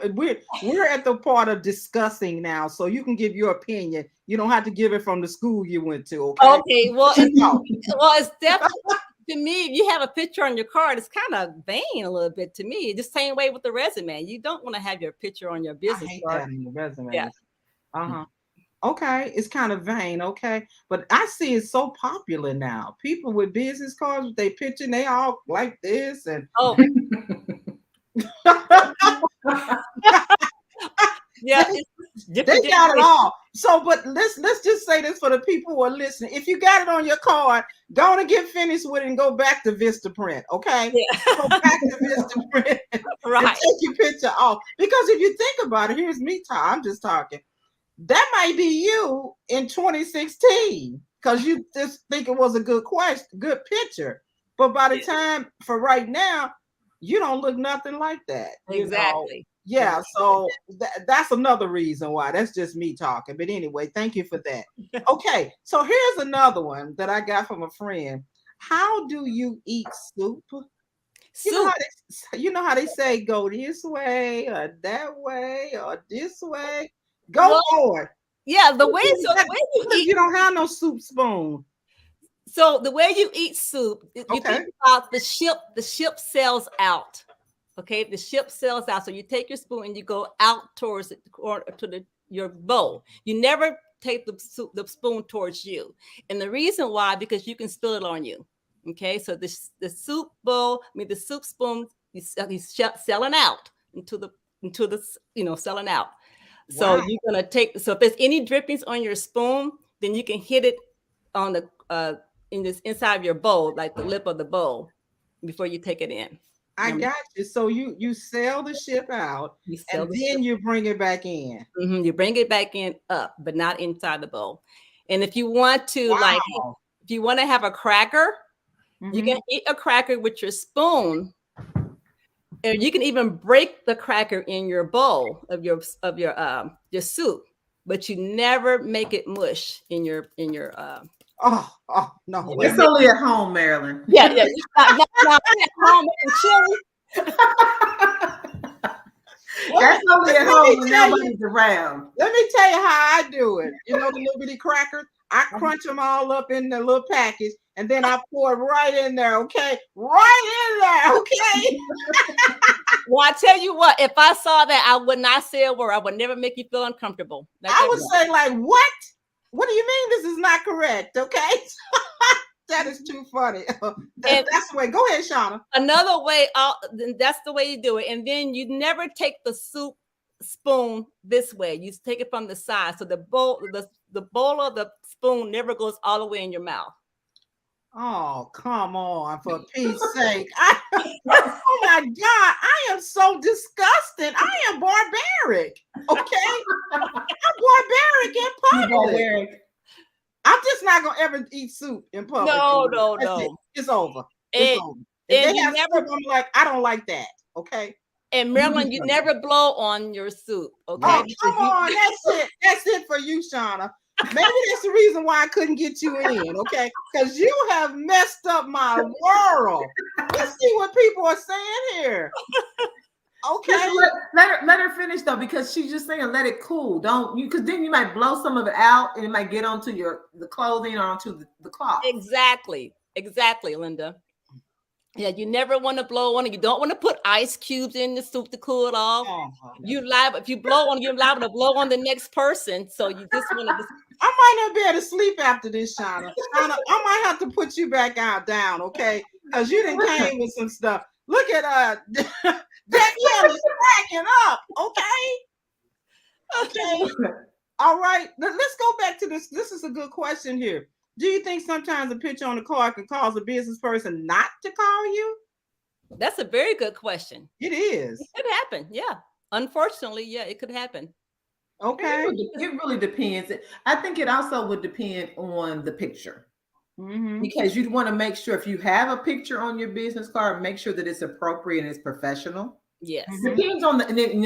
we're at the part of discussing now, so you can give your opinion. You don't have to give it from the school you went to. Okay. okay. It's definitely to me. If you have a picture on your card, it's kind of vain a little bit to me. The same way with the resume, you don't want to have your picture on your I business hate card. that in the Yeah. resumes. Uh-huh. Okay, it's kind of vain, okay. But I see it's so popular now. People with business cards with their picture, and they all like this and Oh, they, yeah. It's they different got it generations. all. So, but let's just say this for the people who are listening. If you got it on your card, go on and get finished with it and go back to Vistaprint, okay? Go Yeah. back to Vistaprint and Right. take your picture off. Because if you think about it, here's me, I'm just talking. That might be you in 2016 because you just think it was a good question, good picture. But by the Yeah. time for right now, you don't look nothing like that, you know. Exactly. Yeah, Exactly. so that's another reason why. That's just me talking. But anyway, thank you for that. Okay, so here's another one that I got from a friend. How do you eat soup? You know how Soup. they say go this way or that way or this way. Go Well, for it. yeah. The What way if so the way you what if eat you don't have no soup spoon? So the way you eat soup, you Okay. think about the ship sails out. Okay, the ship sails out. So you take your spoon and you go out towards it or to your bowl. You never take the spoon towards you. And the reason why, because you can spill it on you. Okay, so the soup bowl, the soup spoon, he's selling out into the selling out. So Wow. you're gonna take. So if there's any drippings on your spoon, then you can hit it on the in this inside of your bowl, like the lip of the bowl, before you take it in. I got you. So you sell the ship out You sell and the then you bring it back in. You bring it back in up, but not inside the bowl. And if you want to, like, Wow. if you want to have a cracker, you Mhm. can eat a cracker with your spoon, or you can even break the cracker in your bowl of your soup, but you never make it mush in your Oh no You way. It's only at home, Marilyn. yeah. Not at home making chili. That's only at Let me home when tell you- nobody's around. Let me tell you how I do it. You know the little bitty crackers? I crunch them all up in the little package and then I pour it right in there, okay? Right in there, okay? Well, I tell you what, if I saw that, I would not say a word. I would never make you feel uncomfortable. I would say, like, what? What do you mean this is not correct? Okay. That is too funny. That's the way. Go ahead, Shauna. Another way, that's the way you do it. And then you never take the soup spoon this way. You take it from the side. So the bowl of the spoon never goes all the way in your mouth. Oh, come on, for Pete's sake. Oh my God, I am so disgusted. I am barbaric. Okay? I'm barbaric in public. I'm just not gonna ever eat soup in public. No. It's over. It's over. If they have soup, I'm like, I don't like that. Okay. And Marilyn, you never blow on your soup. Okay. Oh, come on. That's it. That's it for you, Shauna. Maybe that's the reason why I couldn't get you in, okay? Because you have messed up my world. Let's see what people are saying here. Okay. Let her finish though, because she's just saying let it cool. Don't you, because then you might blow some of it out and it might get onto the clothing or onto the cloth. Exactly, Linda. Yeah, you never want to blow on it. You don't want to put ice cubes in the soup to cool it off. If you blow on, you're liable to blow on the next person. So you just want to. I might not be able to sleep after this, Shauna. I might have to put you back down, okay? Because you didn't came with some stuff. Look at Danielle is cracking up, okay? All right. Let's go back to this. This is a good question here. Do you think sometimes a picture on the card can cause a business person not to call you? That's a very good question. It is. It could happen. Yeah. Unfortunately, yeah, it could happen. Okay. It really depends. I think it also would depend on the picture. Mm-hmm. Because you'd want to make sure if you have a picture on your business card, make sure that it's appropriate and it's professional. Yes. Mm-hmm. Depends on the, and then,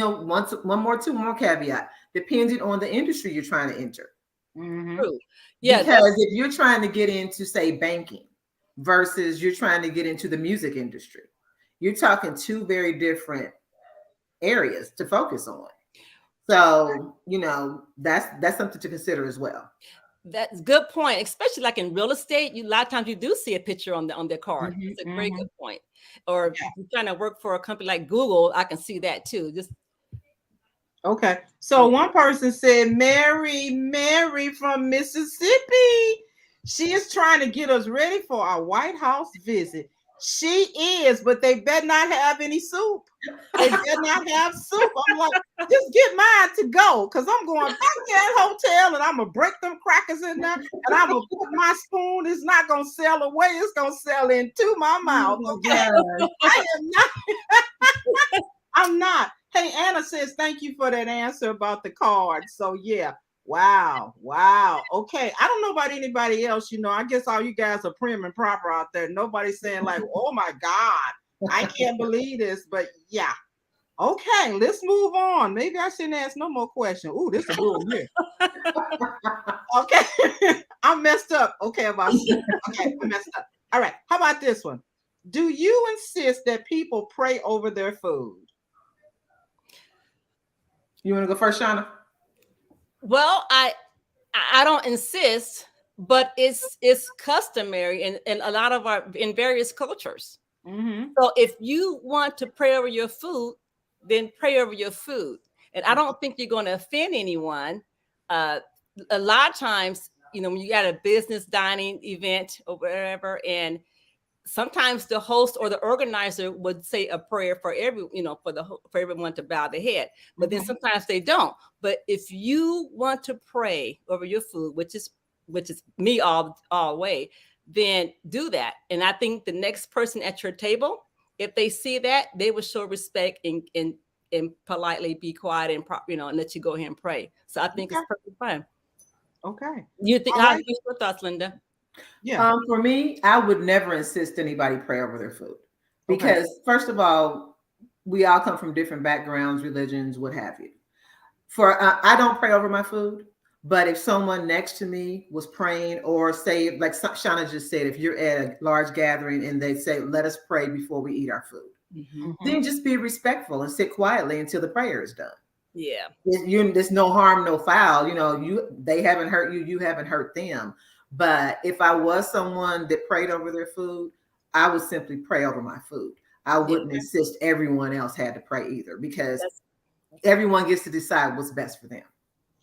two more caveat, depending on the industry you're trying to enter. Mm-hmm. True. Yeah. Because if you're trying to get into, say, banking versus you're trying to get into the music industry, you're talking two very different areas to focus on. So, that's something to consider as well. That's a good point, especially like in real estate. A lot of times you do see a picture on their card. Mm-hmm, It's a very good point. Or if you're trying to work for a company like Google, I can see that too. Okay. So one person said, Mary from Mississippi. She is trying to get us ready for our White House visit. She is, but they better not have any soup. They better not have soup. I'm like, just get mine to go, because I'm going back to that hotel and I'm going to break them crackers in there and I'm going to put my spoon. It's not going to sail away. It's going to sail into my mouth. Okay. I am not. I'm not. Hey, Anna says, thank you for that answer about the card. So, yeah. Wow. Okay. I don't know about anybody else. I guess all you guys are prim and proper out there. Nobody's saying like, oh my God, I can't believe this. But yeah. Okay. Let's move on. Maybe I shouldn't ask no more questions. Ooh, this is a good one here. Okay. I'm messed up. Okay. Okay. I'm messed up. All right. How about this one? Do you insist that people pray over their food? You want to go first, Shauna? Well, I don't insist, but it's customary in a lot of in various cultures. Mm-hmm. So if you want to pray over your food, then pray over your food. And I don't think you're going to offend anyone. A lot of times, when you got a business dining event or whatever, and sometimes the host or the organizer would say a prayer for for everyone to bow their head, but then sometimes they don't. But if you want to pray over your food, which is me all way, then do that. And I think the next person at your table, if they see that, they will show respect and politely be quiet and and let you go ahead and pray. So I think it's perfectly fine. Okay. You think? All How right. your thoughts, Linda? Yeah. For me, I would never insist anybody pray over their food Okay. because, first of all, we all come from different backgrounds, religions, what have you. I don't pray over my food, but if someone next to me was praying, or say, like Shauna just said, if you're at a large gathering and they say, "Let us pray before we eat our food," then just be respectful and sit quietly until the prayer is done. Yeah. There's no harm, no foul. They haven't hurt you, you haven't hurt them. But if I was someone that prayed over their food, I would simply pray over my food. I wouldn't insist everyone else had to pray either, because everyone gets to decide what's best for them.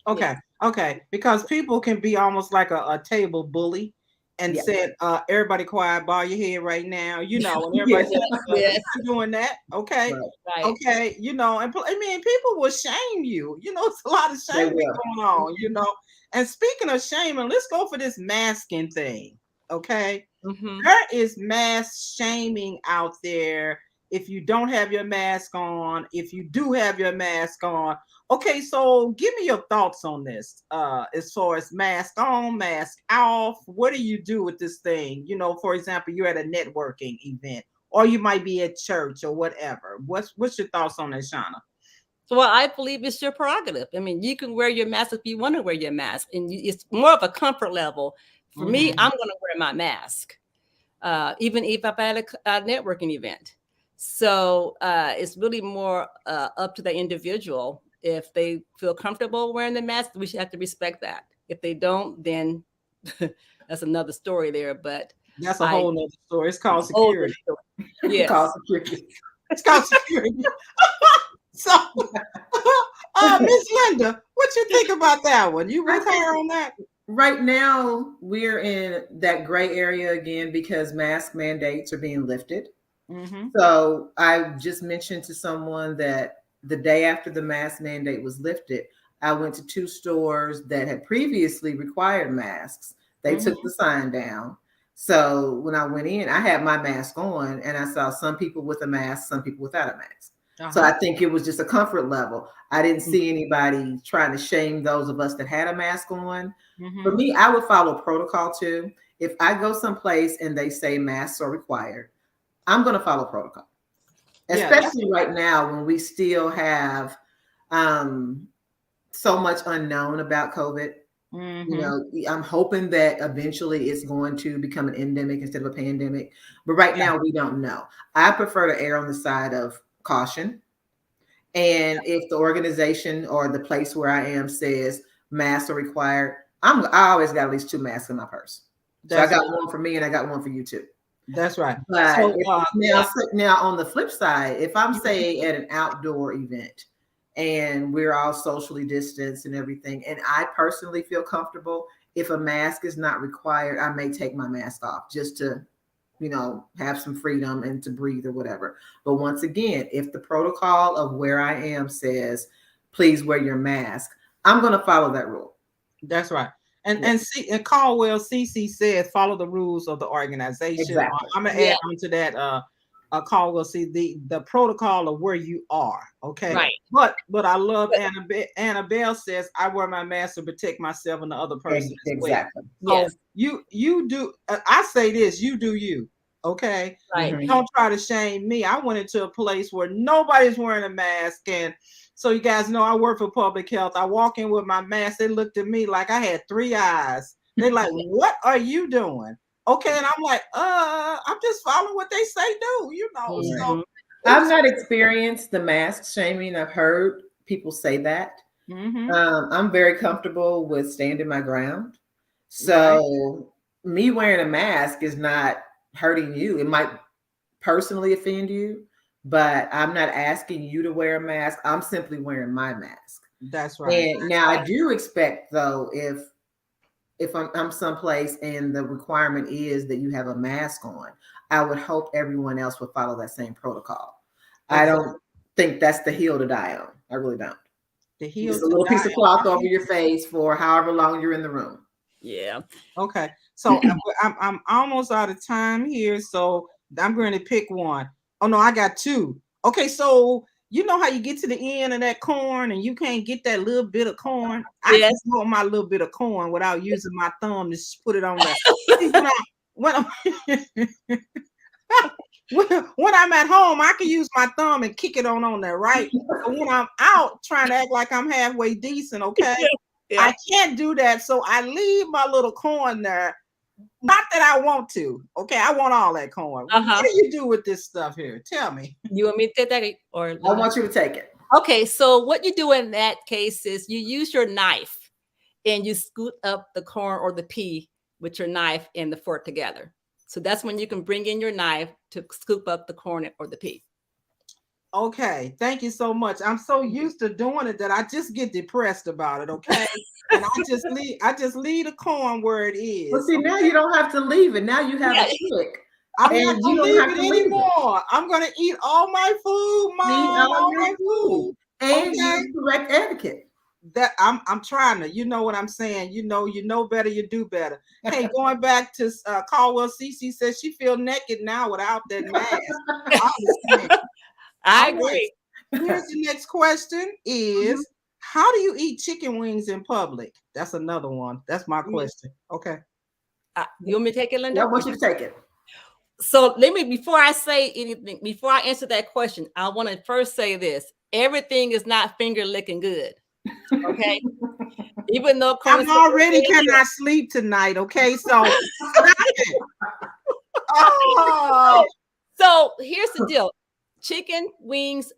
Okay. Okay. Because people can be almost like a table bully and said, everybody quiet, bow your head right now, and everybody said, I'm doing that. Okay. Right. Okay. And I mean, people will shame you. It's a lot of shaming going on, And speaking of shaming, let's go for this masking thing. Okay. There is mass shaming out there. If you don't have your mask on, if you do have your mask on. Okay, so give me your thoughts on this. As far as mask on, mask off, what do you do with this thing? For example, you're at a networking event, or you might be at church or whatever. What's your thoughts on that, Shauna? Well, I believe it's your prerogative. I mean, you can wear your mask if you want to wear your mask, and it's more of a comfort level. For me, I'm going to wear my mask, even if I'm at a networking event. So it's really more up to the individual. If they feel comfortable wearing the mask, we should have to respect that. If they don't, then that's another story there. But that's a whole nother story. It's called security. Yes. It's called security. It's called security. So, Miss Linda, what you think about that one? You with her on that? Right now, we're in that gray area again because mask mandates are being lifted. So I just mentioned to someone that the day after the mask mandate was lifted, I went to 2 stores that had previously required masks. They took the sign down. So when I went in, I had my mask on, and I saw some people with a mask, some people without a mask. So I think it was just a comfort level. I didn't see anybody trying to shame those of us that had a mask on. For me, I would follow protocol too. If I go someplace and they say masks are required, I'm going to follow protocol, especially right now when we still have so much unknown about COVID. I'm hoping that eventually it's going to become an endemic instead of a pandemic. But right now, we don't know. I prefer to err on the side of caution. And if the organization or the place where I am says masks are required, I always got at least 2 masks in my purse. So I got one for me and I got one for you too. That's right. But now on the flip side, if I'm say at an outdoor event and we're all socially distanced and everything, and I personally feel comfortable, if a mask is not required, I may take my mask off just to, have some freedom and to breathe or whatever. But once again, if the protocol of where I am says, please wear your mask, I'm going to follow that rule. That's right. And Caldwell CC said, follow the rules of the organization. Exactly. I'm gonna add on to that. Caldwell, see the protocol of where you are. Okay. Right. But I love Annabelle says, I wear my mask to protect myself and the other person. Exactly. Well. So you do. I say this. You do you. Okay. Right. Don't try to shame me. I went into a place where nobody's wearing a mask, and so you guys know I work for public health. I walk in with my mask. They looked at me like I had 3 eyes. They're like, what are you doing? Okay. And I'm like, I'm just following what they say do, So I've not experienced the mask shaming. I've heard people say that. I'm very comfortable with standing my ground. So me wearing a mask is not hurting you. It might personally offend you, but I'm not asking you to wear a mask. I'm simply wearing my mask. That's right. And now I do expect, though, if I'm someplace and the requirement is that you have a mask on, I would hope everyone else would follow that same protocol. I Exactly. don't think that's the hill to die on. I really don't. The heel Just a to little die piece of on. cloth over your face for however long you're in the room. Yeah. Okay, so I'm almost out of time here, so I'm going to pick one. Oh no, I got two. Okay, so you know how you get to the end of that corn and you can't get that little bit of corn? I Yes. can want my little bit of corn without using my thumb to put it on there. See, when I'm when I'm at home, I can use my thumb and kick it on there, right? But when I'm out trying to act like I'm halfway decent, okay, Yeah. I can't do that. So I leave my little corn there. Not that I want to. Okay, I want all that corn. What do you do with this stuff here? Tell me. You want me to take that or I want you to take it. Okay, so what you do in that case is you use your knife and you scoop up the corn or the pea with your knife and the fork together. So that's when you can bring in your knife to scoop up the corn or the pea. Okay, thank you so much. I'm so used to doing it that I just get depressed about it. Okay, and I just leave the corn where it is. Well, see, now you don't have to leave it. Now you have a trick. I'm And not you gonna don't leave have it to leave it. anymore. I'm gonna eat all my food, Mom. All my food. And Okay. use correct etiquette. That I'm trying to, you know what I'm saying? You know better, you do better. Hey, going back to Caldwell, Cece says she feel naked now without that mask. I understand. I All right. agree. Here's the next question is how do you eat chicken wings in public? That's another one. That's my question. Okay. You want me to take it, Linda? I want you to take it. So before I say anything, before I answer that question, I want to first say this. Everything is not finger licking good. Okay. Even though I'm already cannot sleep tonight. Okay. So stop it. Oh. So here's the deal. Chicken wings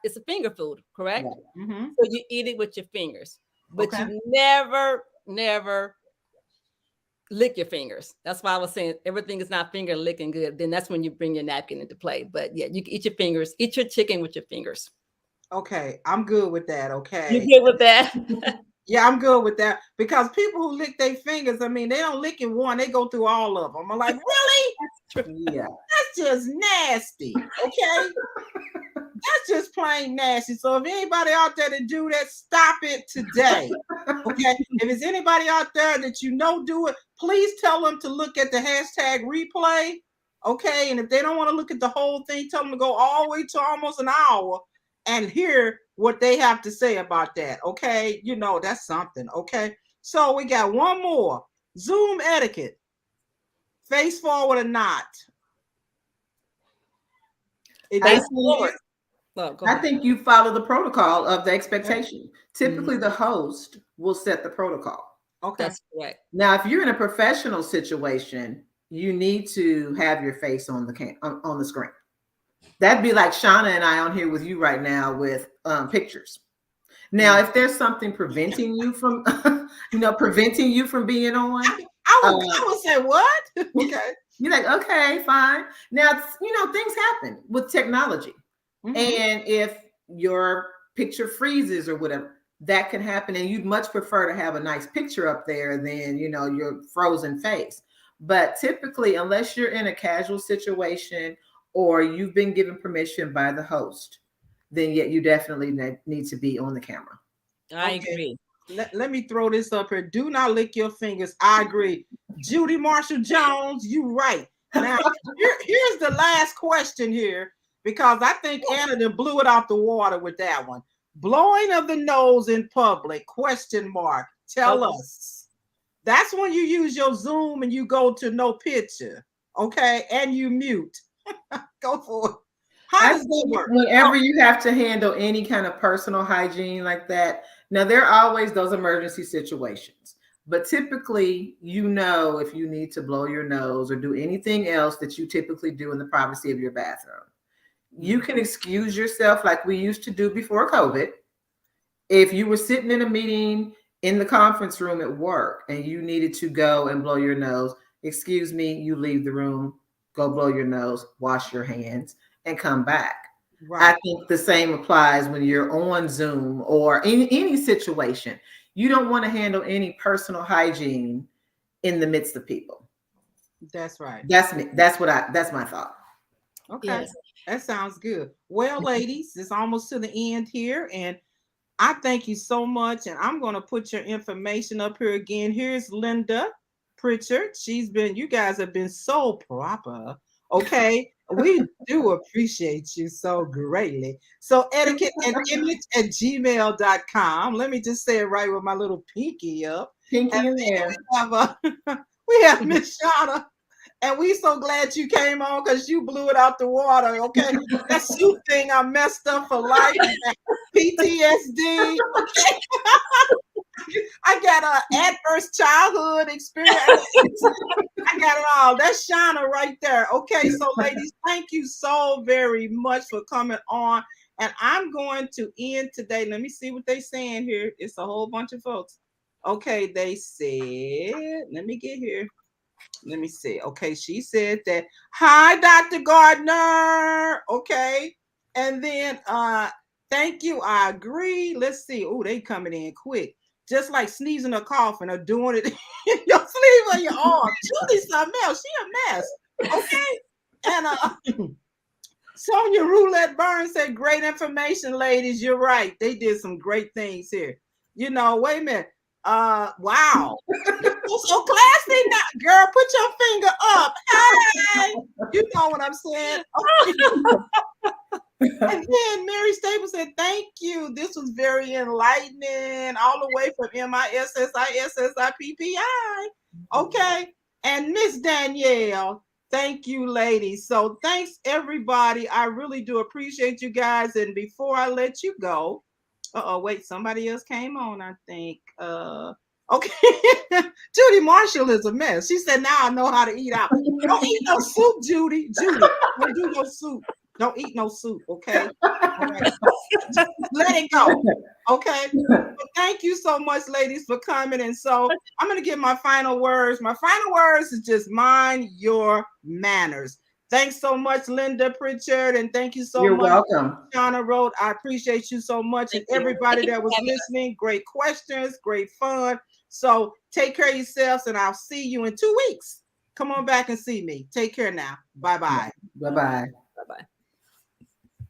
it's a finger food, correct? Mm-hmm. So you eat it with your fingers, but Okay. you never lick your fingers. That's why I was saying everything is not finger licking good. Then that's when you bring your napkin into play. But yeah, you can eat your fingers, eat your chicken with your fingers. Okay, I'm good with that. Okay. You good with that? Yeah, I'm good with that because people who lick their fingers, I mean, they don't lick it one, they go through all of them. I'm like, really? Yeah. That's just nasty. Okay. That's just plain nasty. So if anybody out there to do that, stop it today. Okay. If it's anybody out there that you know do it, please tell them to look at the hashtag replay. Okay. And if they don't want to look at the whole thing, tell them to go all the way to almost an hour and hear what they have to say about that. Okay. You know, that's something. Okay. So we got one more. Zoom etiquette. Face forward or not. Face forward. I think you follow the protocol of the expectation. Typically, the host will set the protocol. Okay. That's correct. Now, if you're in a professional situation, you need to have your face on the screen. That'd be like Shauna and I on here with you right now with pictures. Now, if there's something preventing you from, preventing you from being on, I would say what? Okay. You're like, okay, fine. Now, things happen with technology. Mm-hmm. And if your picture freezes or whatever, that can happen. And you'd much prefer to have a nice picture up there than, your frozen face. But typically, unless you're in a casual situation or you've been given permission by the host, then yet you definitely need to be on the camera. I agree. Let me throw this up here. Do not lick your fingers. I agree. Judy Marshall Jones, you right. Now, here's the last question here, because I think Anna blew it out the water with that one. Blowing of the nose in public, ? Tell us. That's when you use your Zoom and you go to no picture, okay? And you mute. Go for it. How does that work? Whenever you have to handle any kind of personal hygiene like that, now there are always those emergency situations, but typically, if you need to blow your nose or do anything else that you typically do in the privacy of your bathroom, you can excuse yourself like we used to do before COVID. If you were sitting in a meeting in the conference room at work and you needed to go and blow your nose, excuse me, you leave the room, go blow your nose, wash your hands, and come back. Right. I think the same applies when you're on Zoom or in any situation. You don't want to handle any personal hygiene in the midst of people. That's right. That's me. That's my thought. Okay. Yes. That sounds good. Well, ladies, it's almost to the end here. And I thank you so much. And I'm going to put your information up here again. Here's Linda Pritchard. You guys have been so proper. Okay. We do appreciate you so greatly. So, etiquette and image at gmail.com. Let me just say it right with my little pinky up. And Pinky in the then air. we have Miss Shauna. And we so glad you came on because you blew it out the water. Okay. That suit thing I messed up for life. PTSD. Okay. I got an adverse childhood experience. I got it all. That's Shauna right there. Okay. So, ladies, thank you so very much for coming on. And I'm going to end today. Let me see what they're saying here. It's a whole bunch of folks. Okay. They said, let me get here. Let me see. Okay, she said that. Hi, Dr. Gardner. Okay. And then thank you. I agree. Let's see. Oh, they coming in quick. Just like sneezing or coughing or doing it in your sleeve or your arm. Judy's something else. She a mess. Okay. And Sonia Roulette Burns said, great information, ladies. You're right. They did some great things here. You know, wait a minute. Wow. So classy now, girl. Put your finger up. Hey, you know what I'm saying. And then Mary Staples said, thank you. This was very enlightening, all the way from MISSISSIPPI. Okay. And Miss Danielle, thank you, ladies. So thanks, everybody. I really do appreciate you guys. And before I let you go, wait, somebody else came on, I think. Okay. Judy Marshall is a mess. She said, now I know how to eat out. Don't eat no soup, Judy. Judy, don't do no soup. Don't eat no soup, okay? All right. Just let it go, okay? But thank you so much, ladies, for coming. And so I'm going to give my final words. My final words is just mind your manners. Thanks so much, Linda Pritchard, and thank you so You're much, welcome. Shauna Road. I appreciate you so much, and everybody that was Thank you. listening. Great questions, great fun. So take care of yourselves, and I'll see you in 2 weeks. Come on back and see me. Take care now. Bye-bye. Bye-bye.